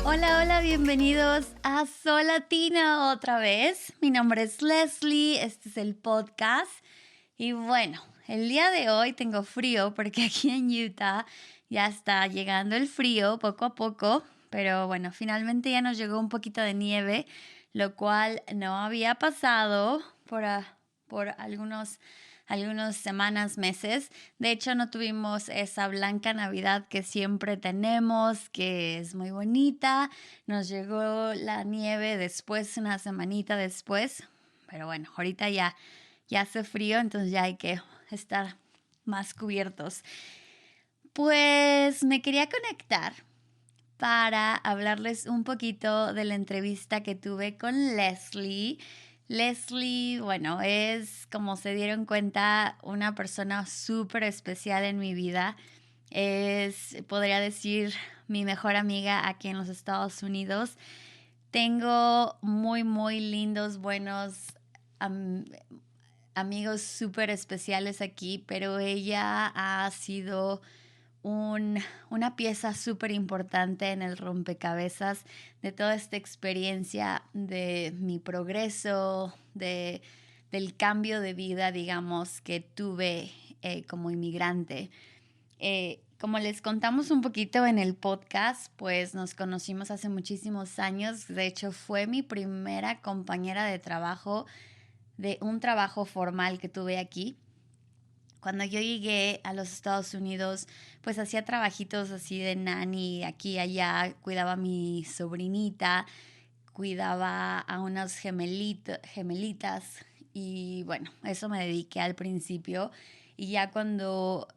Hola, hola, bienvenidos a Soy Latina otra vez. Mi nombre es Leslie, este es el podcast. Y bueno, el día de hoy tengo frío porque aquí en Utah ya está llegando el frío poco a poco. Pero bueno, finalmente ya nos llegó un poquito de nieve, lo cual no había pasado por algunas semanas, meses. De hecho, no tuvimos esa blanca Navidad que siempre tenemos, que es muy bonita. Nos llegó la nieve después, una semanita después. Pero bueno, ahorita ya hace frío, entonces ya hay que estar más cubiertos. Pues me quería conectar para hablarles un poquito de la entrevista que tuve con Leslie. Leslie, bueno, es, como se dieron cuenta, una persona súper especial en mi vida. Es, podría decir, mi mejor amiga aquí en los Estados Unidos. Tengo muy lindos, buenos amigos súper especiales aquí, pero ella ha sido una pieza súper importante en el rompecabezas de toda esta experiencia de mi progreso, del cambio de vida, digamos, que tuve como inmigrante. Como les contamos un poquito en el podcast, pues nos conocimos hace muchísimos años. De hecho, fue mi primera compañera de trabajo de un trabajo formal que tuve aquí. Cuando yo llegué a los Estados Unidos, pues hacía trabajitos así de nanny aquí y allá, cuidaba a mi sobrinita, cuidaba a unas gemelitas y bueno, eso me dediqué al principio. Y ya cuando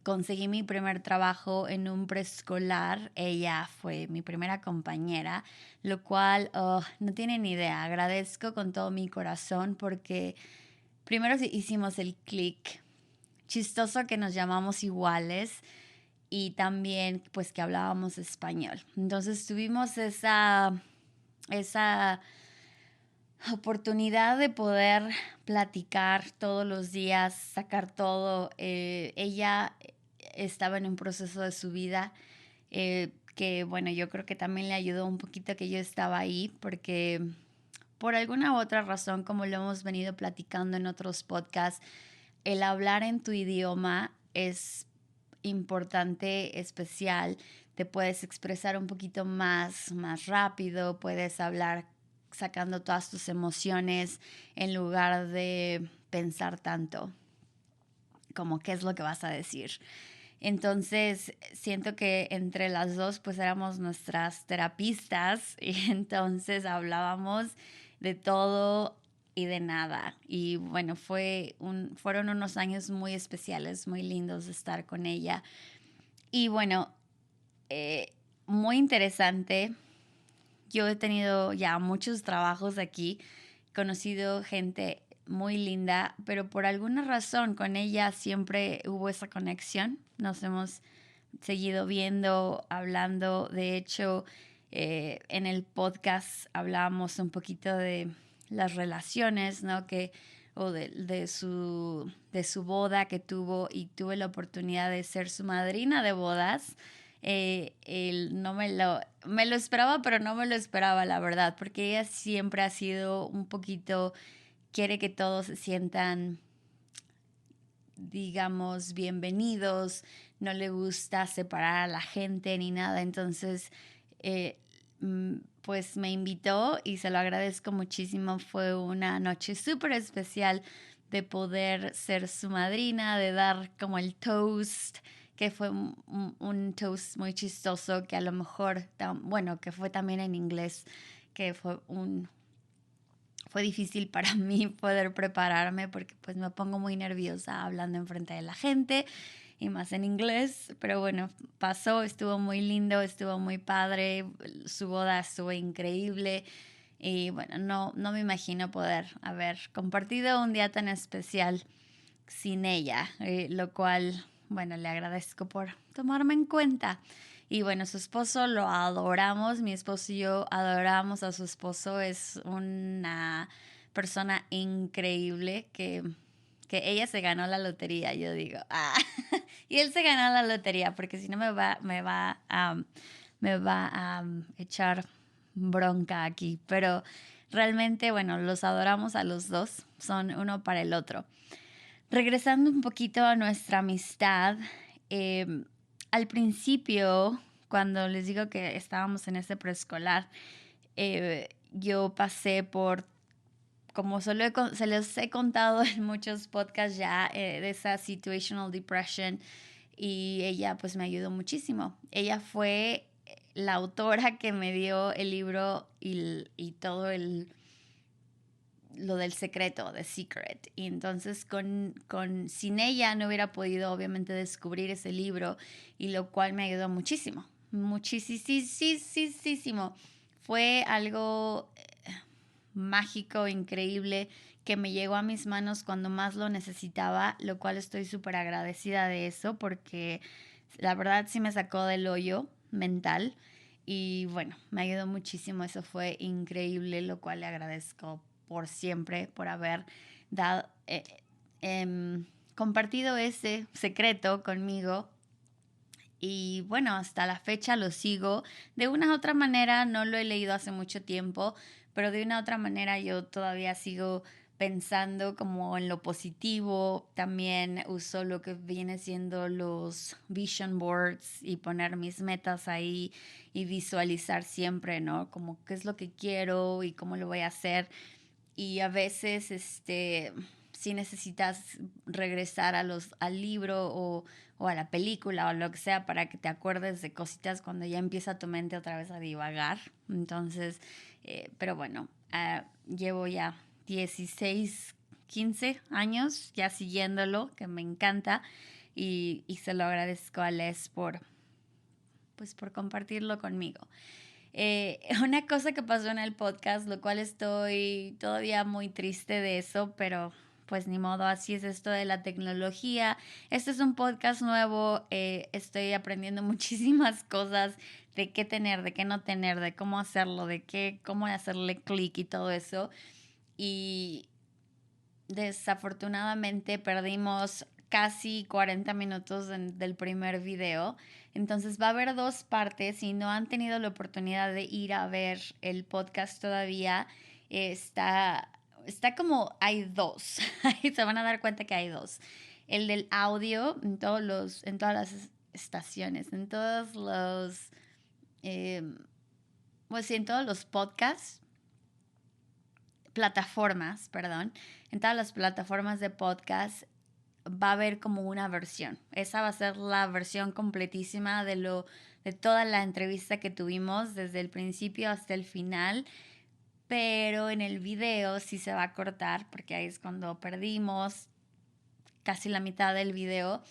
conseguí mi primer trabajo en un preescolar, ella fue mi primera compañera, lo cual no tienen ni idea, agradezco con todo mi corazón porque primero hicimos el clic. Chistoso que nos llamamos iguales y también pues que hablábamos español. Entonces tuvimos esa oportunidad de poder platicar todos los días, sacar todo. Ella estaba en un proceso de su vida que bueno, yo creo que también le ayudó un poquito que yo estaba ahí porque por alguna u otra razón, como lo hemos venido platicando en otros podcasts, el hablar en tu idioma es importante, especial. Te puedes expresar un poquito más rápido, puedes hablar sacando todas tus emociones en lugar de pensar tanto como qué es lo que vas a decir. Entonces, siento que entre las dos, pues éramos nuestras terapistas y entonces hablábamos de todo y de nada. Y bueno, fueron unos años muy especiales, muy lindos de estar con ella. Y bueno, muy interesante. Yo he tenido ya muchos trabajos aquí, conocido gente muy linda, pero por alguna razón con ella siempre hubo esa conexión. Nos hemos seguido viendo, hablando. De hecho, en el podcast hablábamos un poquito de las relaciones, ¿no? O de su boda que tuvo y tuve la oportunidad de ser su madrina de bodas. Él no me lo esperaba, pero no me lo esperaba, la verdad, porque ella siempre ha sido un poquito, quiere que todos se sientan, digamos, bienvenidos, no le gusta separar a la gente ni nada, entonces, pues me invitó y se lo agradezco muchísimo, fue una noche súper especial de poder ser su madrina, de dar como el toast, que fue un toast muy chistoso, que a lo mejor, bueno, que fue también en inglés, que fue difícil para mí poder prepararme porque pues me pongo muy nerviosa hablando enfrente de la gente y más en inglés, pero bueno, pasó, estuvo muy lindo, estuvo muy padre, su boda estuvo increíble y bueno, no me imagino poder haber compartido un día tan especial sin ella, lo cual, bueno, le agradezco por tomarme en cuenta. Y bueno, su esposo lo adoramos, mi esposo y yo adoramos a su esposo, es una persona increíble que ella se ganó la lotería, yo digo, y él se ganó la lotería, porque si no me va a echar bronca aquí, pero realmente, bueno, los adoramos a los dos, son uno para el otro. Regresando un poquito a nuestra amistad, al principio, cuando les digo que estábamos en ese preescolar, yo pasé por, como se les he contado en muchos podcasts ya, de esa situational depression, y ella pues me ayudó muchísimo. Ella fue la autora que me dio el libro y todo lo del secreto, The Secret. Y entonces sin ella no hubiera podido obviamente descubrir ese libro, y lo cual me ayudó muchísimo, muchísimo. Fue algo mágico, increíble, que me llegó a mis manos cuando más lo necesitaba, lo cual estoy súper agradecida de eso, porque la verdad sí me sacó del hoyo mental y bueno, me ayudó muchísimo, eso fue increíble, lo cual le agradezco por siempre, por haber dado, compartido ese secreto conmigo. Y bueno, hasta la fecha lo sigo. De una u otra manera, no lo he leído hace mucho tiempo, pero de una u otra manera yo todavía sigo pensando como en lo positivo. También uso lo que viene siendo los vision boards y poner mis metas ahí y visualizar siempre, ¿no? Como qué es lo que quiero y cómo lo voy a hacer. Y a veces, si necesitas regresar al libro o a la película o lo que sea para que te acuerdes de cositas cuando ya empieza tu mente otra vez a divagar. Entonces, pero bueno, llevo ya 16, 15 años ya siguiéndolo, que me encanta, y se lo agradezco a Les por compartirlo conmigo. Una cosa que pasó en el podcast, lo cual estoy todavía muy triste de eso, pero pues ni modo, así es esto de la tecnología. Este es un podcast nuevo, estoy aprendiendo muchísimas cosas de qué tener, de qué no tener, de cómo hacerlo, cómo hacerle clic y todo eso. Y desafortunadamente perdimos casi 40 minutos del primer video. Entonces va a haber dos partes. Si no han tenido la oportunidad de ir a ver el podcast todavía, está como hay dos. Se van a dar cuenta que hay dos. El del audio en todas las estaciones, en todos los, pues sí, en todos los podcasts, plataformas, perdón, en todas las plataformas de podcast va a haber como una versión. Esa va a ser la versión completísima de toda la entrevista que tuvimos desde el principio hasta el final. Pero en el video sí se va a cortar porque ahí es cuando perdimos casi la mitad del video.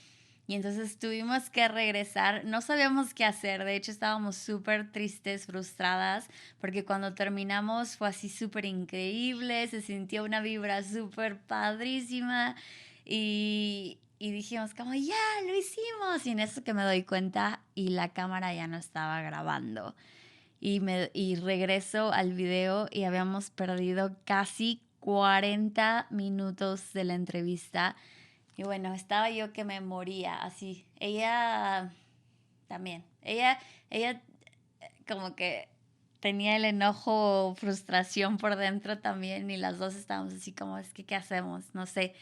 Y entonces tuvimos que regresar, no sabíamos qué hacer, de hecho estábamos súper tristes, frustradas, porque cuando terminamos fue así súper increíble, se sintió una vibra súper padrísima y dijimos como, ya, lo hicimos. Y en eso que me doy cuenta y la cámara ya no estaba grabando. Y regreso al video y habíamos perdido casi 40 minutos de la entrevista. Y bueno, estaba yo que me moría así. Ella también. Ella como que tenía el enojo, frustración por dentro también y las dos estábamos así como, es que, ¿qué hacemos? No sé.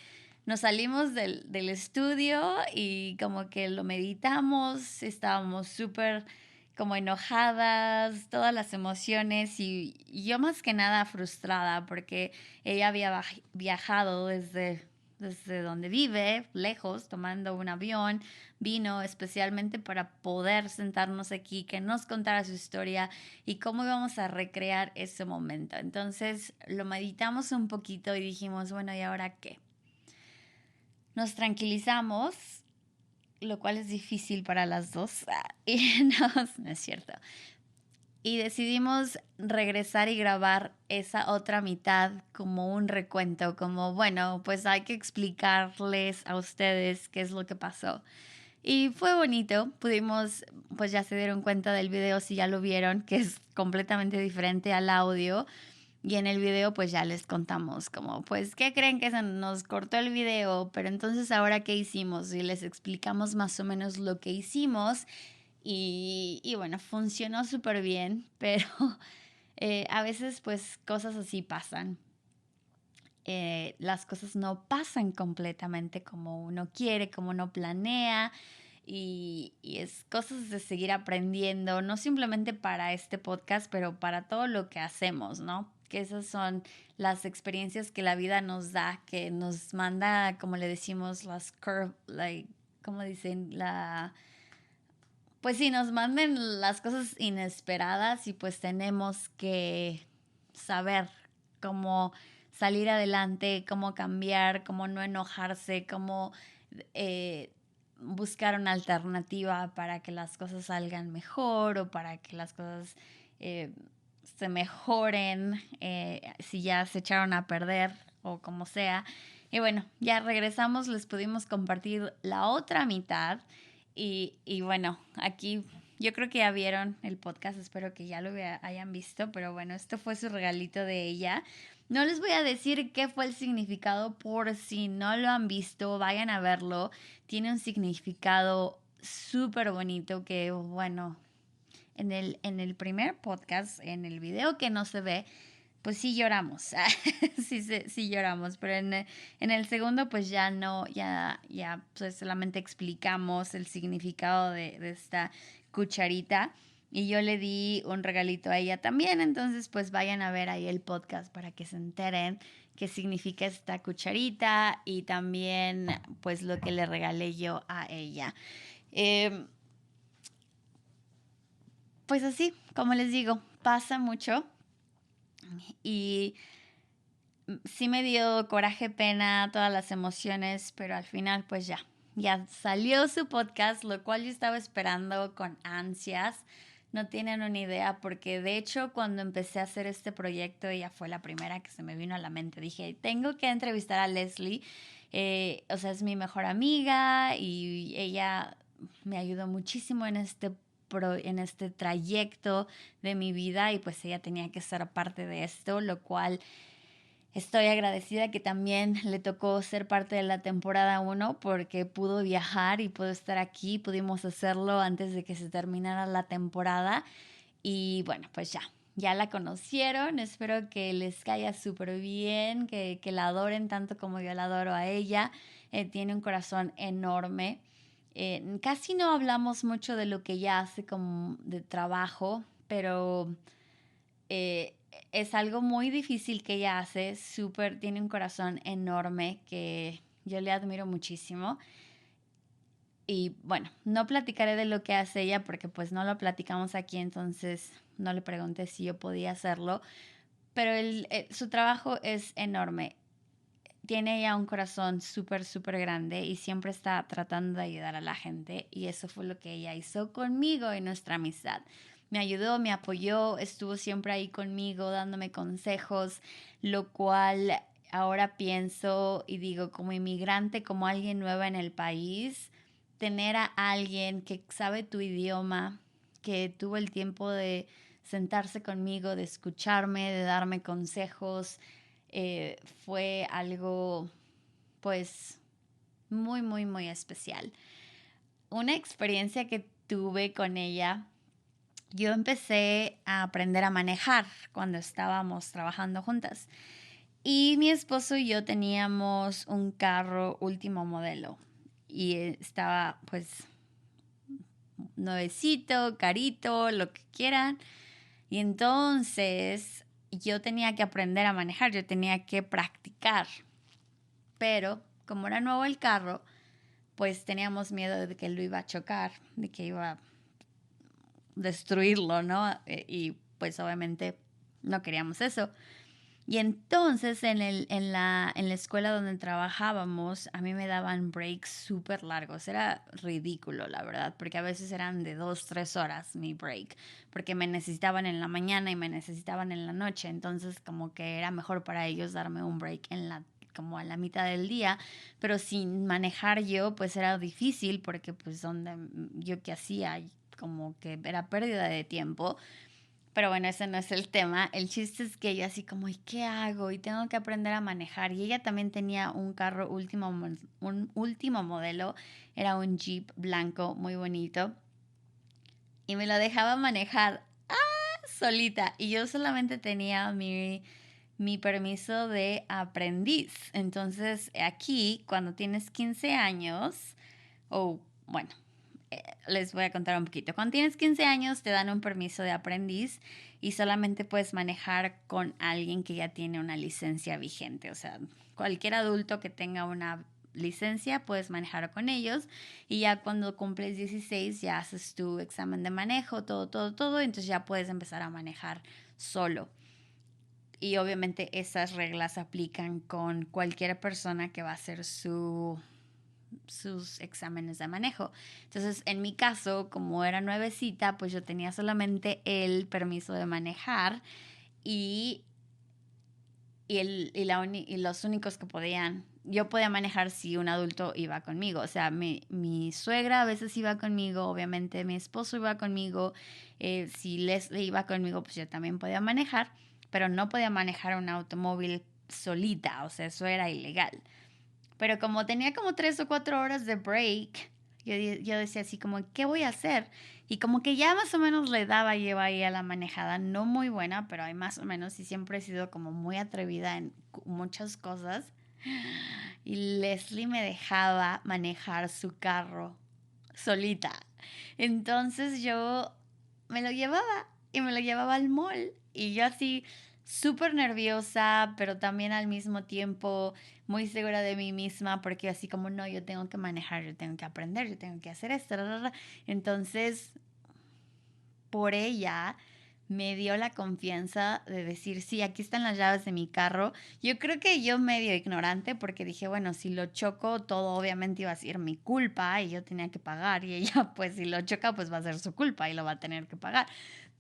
Nos salimos del estudio y como que lo meditamos, estábamos súper como enojadas, todas las emociones y yo más que nada frustrada porque ella había viajado desde donde vive, lejos, tomando un avión, vino especialmente para poder sentarnos aquí, que nos contara su historia y cómo íbamos a recrear ese momento. Entonces lo meditamos un poquito y dijimos, bueno, ¿y ahora qué? Nos tranquilizamos, lo cual es difícil para las dos, y no es cierto. Y decidimos regresar y grabar esa otra mitad como un recuento, como bueno, pues hay que explicarles a ustedes qué es lo que pasó. Y fue bonito, pudimos, pues ya se dieron cuenta del video si ya lo vieron, que es completamente diferente al audio. Y en el video pues ya les contamos como, pues, ¿qué creen que se nos cortó el video? Pero entonces ahora ¿qué hicimos? Y les explicamos más o menos lo que hicimos. y bueno, funcionó súper bien, pero a veces pues cosas así pasan. Las cosas no pasan completamente como uno quiere, como uno planea. Y es cosas de seguir aprendiendo, no simplemente para este podcast, pero para todo lo que hacemos, ¿no? Que esas son las experiencias que la vida nos da, que nos manda, como le decimos, las curve, like, ¿cómo dicen? Pues sí, nos manden las cosas inesperadas y pues tenemos que saber cómo salir adelante, cómo cambiar, cómo no enojarse, cómo eh, buscar una alternativa para que las cosas salgan mejor o para que las cosas eh, se mejoren si ya se echaron a perder o como sea. Y bueno, ya regresamos, les pudimos compartir la otra mitad y bueno, aquí yo creo que ya vieron el podcast, espero que ya lo hayan visto, pero bueno, esto fue su regalito de ella. No les voy a decir qué fue el significado por si no lo han visto, vayan a verlo. Tiene un significado súper bonito que, bueno, en el primer podcast, en el video que no se ve, pues sí lloramos, sí lloramos, pero en el segundo pues ya no, ya pues solamente explicamos el significado de esta cucharita y yo le di un regalito a ella también, entonces pues vayan a ver ahí el podcast para que se enteren qué significa esta cucharita y también pues lo que le regalé yo a ella. Eh, pues así, como les digo, pasa mucho y sí me dio coraje, pena, todas las emociones, pero al final pues ya salió su podcast, lo cual yo estaba esperando con ansias. No tienen una idea porque de hecho cuando empecé a hacer este proyecto ella fue la primera que se me vino a la mente. Dije, tengo que entrevistar a Leslie, o sea, es mi mejor amiga y ella me ayudó muchísimo en este trayecto de mi vida y pues ella tenía que ser parte de esto, lo cual estoy agradecida que también le tocó ser parte de la temporada 1 porque pudo viajar y pudo estar aquí, pudimos hacerlo antes de que se terminara la temporada y bueno, pues ya la conocieron, espero que les caiga súper bien, que la adoren tanto como yo la adoro a ella, tiene un corazón enorme. Casi no hablamos mucho de lo que ella hace como de trabajo, pero eh, es algo muy difícil que ella hace, súper, tiene un corazón enorme que yo le admiro muchísimo. Y bueno, no platicaré de lo que hace ella porque pues no lo platicamos aquí, entonces no le pregunté si yo podía hacerlo, pero su trabajo es enorme. Tiene ella un corazón súper, súper grande y siempre está tratando de ayudar a la gente y eso fue lo que ella hizo conmigo en nuestra amistad. Me ayudó, me apoyó, estuvo siempre ahí conmigo dándome consejos, lo cual ahora pienso y digo como inmigrante, como alguien nueva en el país, tener a alguien que sabe tu idioma, que tuvo el tiempo de sentarse conmigo, de escucharme, de darme consejos, fue algo pues muy, muy, muy especial. Una experiencia que tuve con ella, yo empecé a aprender a manejar cuando estábamos trabajando juntas y mi esposo y yo teníamos un carro último modelo y estaba pues nuevecito, carito, lo que quieran. Y entonces yo tenía que aprender a manejar, yo tenía que practicar. Pero como era nuevo el carro, pues teníamos miedo de que lo iba a chocar, de que iba a destruirlo, ¿no? Y pues obviamente no queríamos eso. Y entonces en la escuela donde trabajábamos, a mí me daban breaks súper largos. Era ridículo, la verdad, porque a veces eran de 2, 3 horas mi break, porque me necesitaban en la mañana y me necesitaban en la noche. Entonces como que era mejor para ellos darme un break como a la mitad del día, pero sin manejar yo, pues era difícil porque pues donde yo qué hacía, como que era pérdida de tiempo. Pero bueno, ese no es el tema. El chiste es que yo así como, ¿y qué hago? Y tengo que aprender a manejar. Y ella también tenía un carro un último modelo. Era un Jeep blanco muy bonito. y me lo dejaba manejar solita. Y yo solamente tenía mi permiso de aprendiz. Entonces, aquí, cuando tienes 15 años, o bueno, les voy a contar un poquito. Cuando tienes 15 años, te dan un permiso de aprendiz y solamente puedes manejar con alguien que ya tiene una licencia vigente. O sea, cualquier adulto que tenga una licencia, puedes manejar con ellos y ya cuando cumples 16 ya haces tu examen de manejo, todo, entonces ya puedes empezar a manejar solo. Y obviamente esas reglas aplican con cualquier persona que va a hacer sus exámenes de manejo. Entonces, en mi caso, como era nuevecita, pues yo tenía solamente el permiso de manejar y, y los únicos que podían, yo podía manejar si un adulto iba conmigo. O sea, mi suegra a veces iba conmigo, obviamente mi esposo iba conmigo, si Leslie iba conmigo, pues yo también podía manejar, pero no podía manejar un automóvil solita, o sea, eso era ilegal. Pero como tenía como 3 o 4 horas de break, yo decía así como, ¿qué voy a hacer? Y como que ya más o menos le daba lleva ahí a la manejada, no muy buena, pero hay más o menos y siempre he sido como muy atrevida en muchas cosas. Y Leslie me dejaba manejar su carro solita. Entonces yo me lo llevaba y me lo llevaba al mall. Y yo así súper nerviosa, pero también al mismo tiempo muy segura de mí misma, porque así como no, yo tengo que manejar, yo tengo que aprender, yo tengo que hacer esto. Entonces, por ella me dio la confianza de decir, sí, aquí están las llaves de mi carro. Yo creo que yo medio ignorante porque dije, bueno, si lo choco, todo obviamente iba a ser mi culpa y yo tenía que pagar y ella, pues si lo choca, pues va a ser su culpa y lo va a tener que pagar.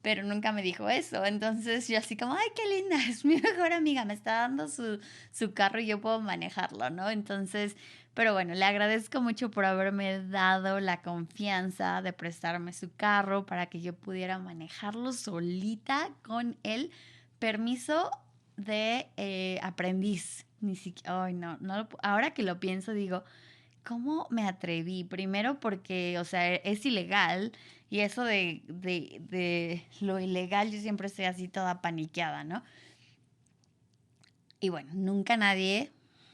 Pero nunca me dijo eso. Entonces yo así como, ay, qué linda, es mi mejor amiga, me está dando su carro y yo puedo manejarlo, ¿no? Entonces, pero bueno, le agradezco mucho por haberme dado la confianza de prestarme su carro para que yo pudiera manejarlo solita con el permiso de aprendiz. Ni siquiera, ay, no, ahora que lo pienso digo, ¿cómo me atreví? Primero porque, o sea, es ilegal y eso de lo ilegal yo siempre estoy así toda paniqueada, ¿no? Y bueno, nunca nadie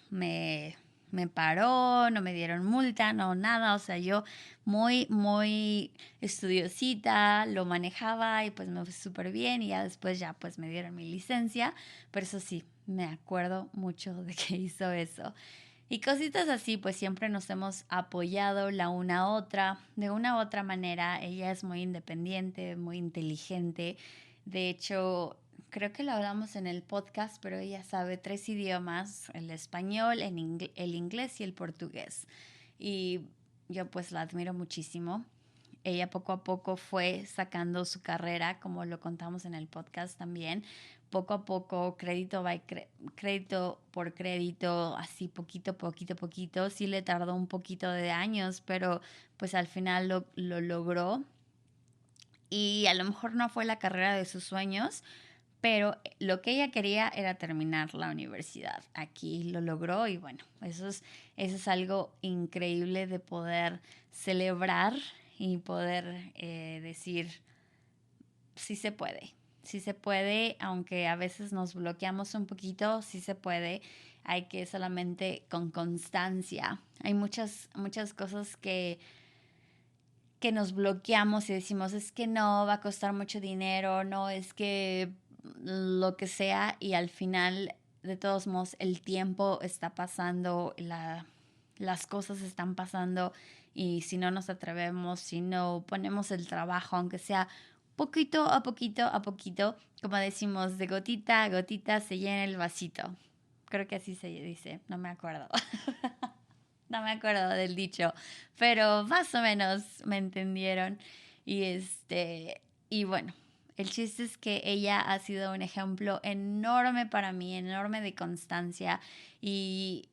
me, me paró, no me dieron multa, no nada, o sea, yo muy estudiosita, lo manejaba y pues me fue súper bien y ya después ya pues me dieron mi licencia, pero eso sí, me acuerdo mucho de que hizo eso. Y cositas así, pues siempre nos hemos apoyado la una a otra, de una u otra manera. Ella es muy independiente, muy inteligente. De hecho, creo que lo hablamos en el podcast, pero ella sabe 3 idiomas, el español, el inglés y el portugués. Y yo pues la admiro muchísimo. Ella poco a poco fue sacando su carrera, como lo contamos en el podcast también. Poco a poco, crédito por crédito, así poquito. Sí le tardó un poquito de años, pero pues al final lo logró. Y a lo mejor no fue la carrera de sus sueños, pero lo que ella quería era terminar la universidad. Aquí lo logró y bueno, eso es algo increíble de poder celebrar y poder decir, sí se puede, aunque a veces nos bloqueamos un poquito, sí se puede. Hay que solamente con constancia. Hay muchas cosas que nos bloqueamos y decimos, es que no, va a costar mucho dinero, no, es que lo que sea, y al final, de todos modos, el tiempo está pasando, las cosas están pasando, y si no nos atrevemos, si no ponemos el trabajo, aunque sea poquito a poquito, como decimos, de gotita a gotita se llena el vasito. Creo que así se dice, no me acuerdo. No me acuerdo del dicho, pero más o menos me entendieron. Y bueno, el chiste es que ella ha sido un ejemplo enorme para mí, enorme de constancia. Y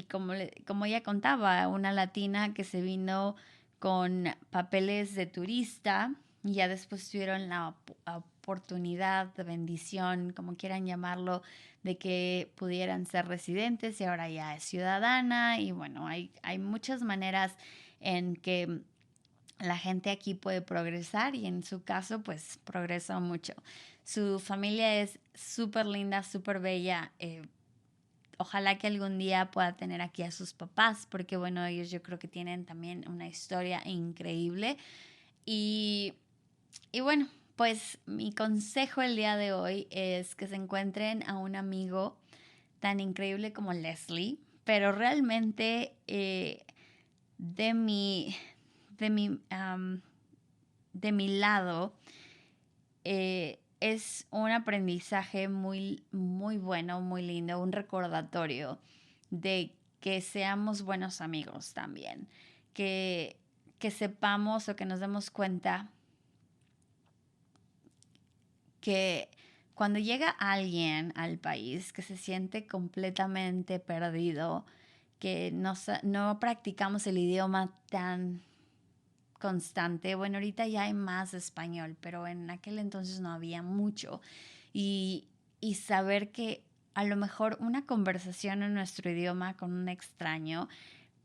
como ella contaba, una latina que se vino con papeles de turista y ya después tuvieron la oportunidad, de bendición, como quieran llamarlo, de que pudieran ser residentes y ahora ya es ciudadana y bueno, hay muchas maneras en que la gente aquí puede progresar y en su caso pues progresó mucho. Su familia es súper linda, súper bella. Ojalá que algún día pueda tener aquí a sus papás porque bueno, ellos yo creo que tienen también una historia increíble. Y, y bueno, pues mi consejo el día de hoy es que se encuentren a un amigo tan increíble como Leslie, pero realmente de mi, de mi, de mi lado, es un aprendizaje muy, muy bueno, muy lindo, un recordatorio de que seamos buenos amigos también, que, que sepamos o que nos demos cuenta que cuando llega alguien al país que se siente completamente perdido, que no practicamos el idioma tan constante. Bueno, ahorita ya hay más español, pero en aquel entonces no había mucho. Y, y saber que a lo mejor una conversación en nuestro idioma con un extraño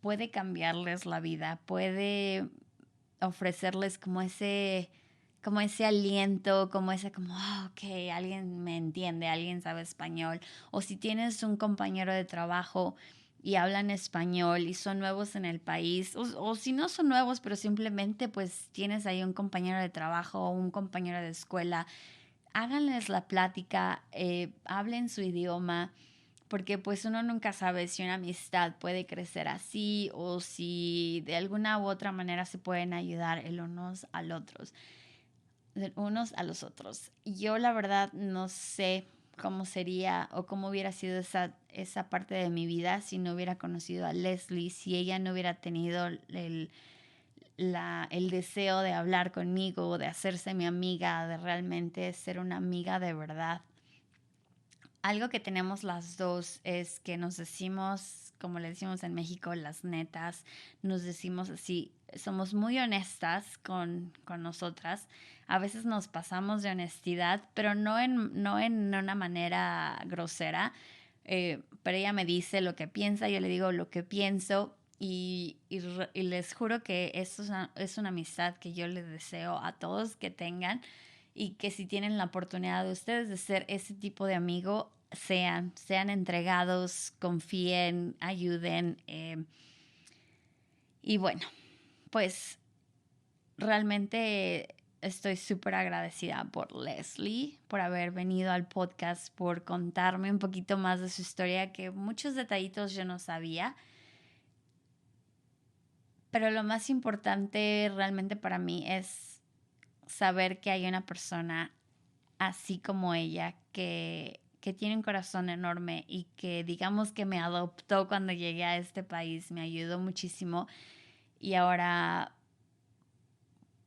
puede cambiarles la vida, puede ofrecerles como ese aliento, como ese como, oh, ok, alguien me entiende, alguien sabe español. O si tienes un compañero de trabajo y hablan español y son nuevos en el país, o si no son nuevos, pero simplemente pues tienes ahí un compañero de trabajo o un compañero de escuela, háganles la plática, hablen su idioma, porque pues uno nunca sabe si una amistad puede crecer así o si de alguna u otra manera se pueden ayudar el unos a los otros. Yo la verdad no sé cómo sería o cómo hubiera sido esa parte de mi vida si no hubiera conocido a Leslie, si ella no hubiera tenido el deseo de hablar conmigo, de hacerse mi amiga, de realmente ser una amiga de verdad. Algo que tenemos las dos es que nos decimos, como le decimos en México, las netas, nos decimos así, somos muy honestas con nosotras. A veces nos pasamos de honestidad, pero no en una manera grosera. Pero ella me dice lo que piensa, yo le digo lo que pienso y les juro que esto es una amistad que yo les deseo a todos que tengan y que si tienen la oportunidad de ustedes de ser ese tipo de amigo, sean entregados, confíen, ayuden. Y bueno, pues realmente estoy súper agradecida por Leslie, por haber venido al podcast, por contarme un poquito más de su historia, que muchos detallitos yo no sabía. Pero lo más importante realmente para mí es saber que hay una persona así como ella, que tiene un corazón enorme y que digamos que me adoptó cuando llegué a este país, me ayudó muchísimo y ahora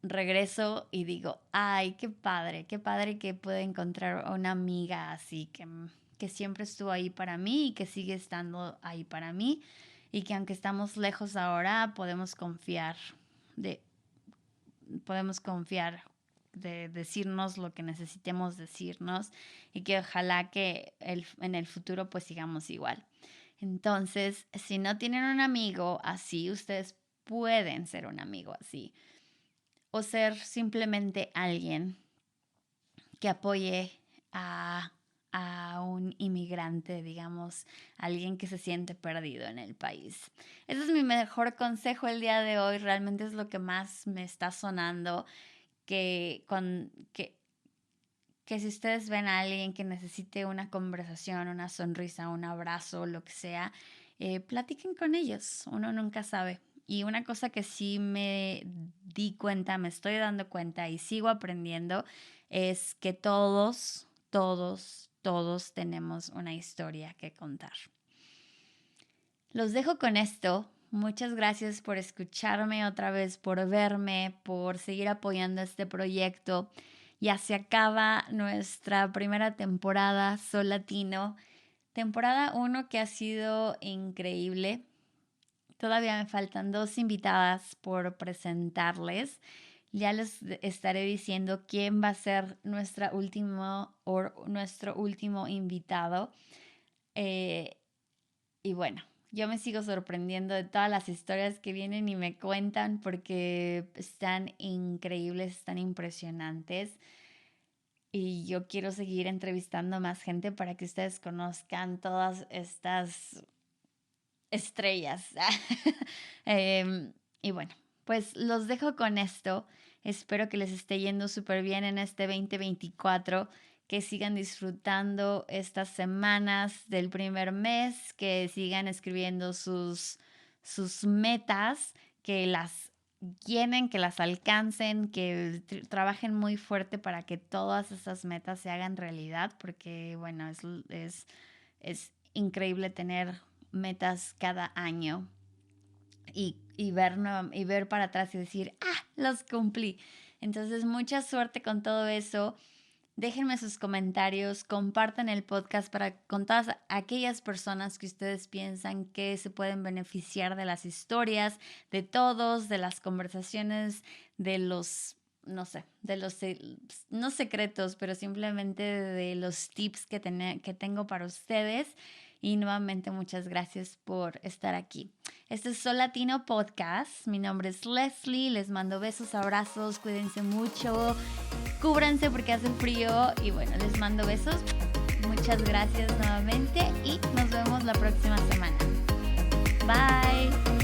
regreso y digo, ay, qué padre que pude encontrar una amiga así, que siempre estuvo ahí para mí y que sigue estando ahí para mí y que aunque estamos lejos ahora, de, podemos confiar de decirnos lo que necesitemos decirnos y que ojalá que en el futuro pues sigamos igual. Entonces, si no tienen un amigo así, ustedes pueden ser un amigo así o ser simplemente alguien que apoye a, a un inmigrante, digamos, alguien que se siente perdido en el país. Ese es mi mejor consejo el día de hoy, realmente es lo que más me está sonando que, con, que si ustedes ven a alguien que necesite una conversación, una sonrisa, un abrazo, lo que sea, platiquen con ellos, uno nunca sabe. Y una cosa que sí me di cuenta, me estoy dando cuenta y sigo aprendiendo, es que todos tenemos una historia que contar. Los dejo con esto. Muchas gracias por escucharme otra vez, por verme, por seguir apoyando este proyecto. Ya se acaba nuestra primera temporada Sol Latino. Temporada 1 que ha sido increíble. Todavía me faltan 2 invitadas por presentarles. Ya les estaré diciendo quién va a ser nuestro último invitado. Eh, y bueno, yo me sigo sorprendiendo de todas las historias que vienen y me cuentan porque están increíbles, están impresionantes. Y yo quiero seguir entrevistando más gente para que ustedes conozcan todas estas estrellas. Y bueno, pues los dejo con esto. Espero que les esté yendo súper bien en este 2024, que sigan disfrutando estas semanas del primer mes, que sigan escribiendo sus metas, que las llenen, que las alcancen, que trabajen muy fuerte para que todas esas metas se hagan realidad, porque bueno, es increíble tener metas cada año y ver para atrás y decir, los cumplí. Entonces, mucha suerte con todo eso. Déjenme sus comentarios, compartan el podcast con todas aquellas personas que ustedes piensan que se pueden beneficiar de las historias, de todos, de las conversaciones, de los, no sé, de los, no secretos, pero simplemente de los tips que tengo para ustedes. Y nuevamente muchas gracias por estar aquí. Este es Sol Latino Podcast. Mi nombre es Leslie. Les mando besos, abrazos. Cuídense mucho. Cúbranse porque hace frío. Y bueno, les mando besos. Muchas gracias nuevamente. Y nos vemos la próxima semana. Bye.